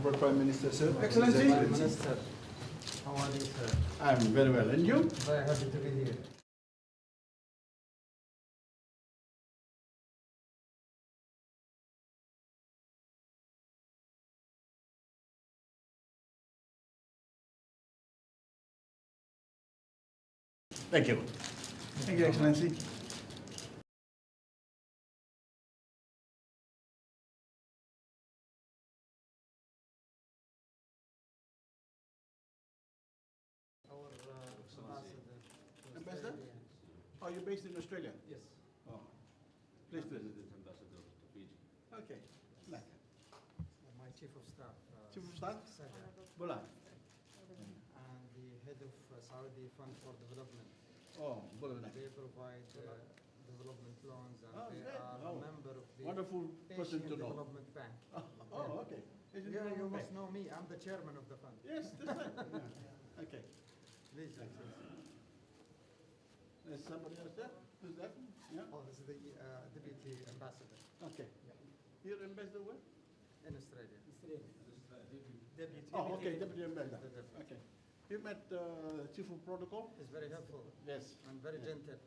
Honorable Prime Minister, sir. Prime Excellency. Minister, how are you, sir? I'm very well. And you? Very happy to be here. Thank you. Thank you, Excellency. Our ambassador. to Ambassador? Australia. Are you based in Australia? Yes. Oh, pleased to visit. Ambassador to Fiji. Okay. Like, My chief of staff. Chief of Staff? Sajid, Bola. and the head of Saudi Fund for Development. Oh, Bola. They provide development loans, and Oh, they great. are Oh. a member of the Wonderful person Asian to know. Development Bank. Oh, okay. Asian Yeah, you Development must Bank. know me. I'm the chairman of the fund. Yes, that's right. Yeah. Okay. Please, Excellency. There's somebody else there? Who's that? Yeah. Oh, this is the deputy ambassador Okay. You're ambassador where? in Australia. Deputy. Oh, okay, deputy ambassador. The deputy. Okay. You met Chief of Protocol? He's very helpful Yes. and very gentle.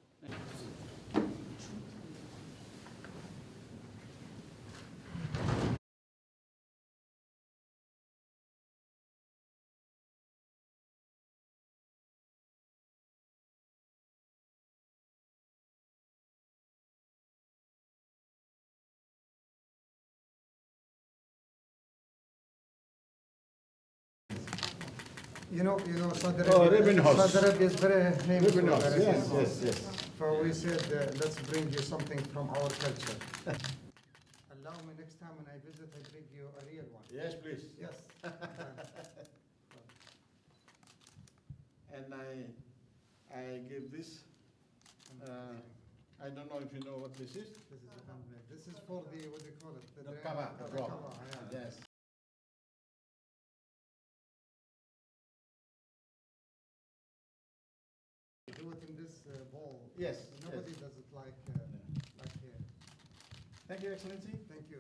You know, Saudi Arabia. Oh, Ribbon House. Saudi Arabia is very famous. Ribbon for House, their yes, ribbon yes, house. yes. So we said, let's bring you something from our culture. Allow me next time when I visit, I bring you a real one. Yes, please. Yes. And I give this, I don't know if you know what this is. This is a handmade. This is for the, what do you call it? The drain- cover, the drop. cover, yeah. Yes. Do it in this bowl. Yes, Nobody yes. does it like here. Thank you, Excellency. Thank you.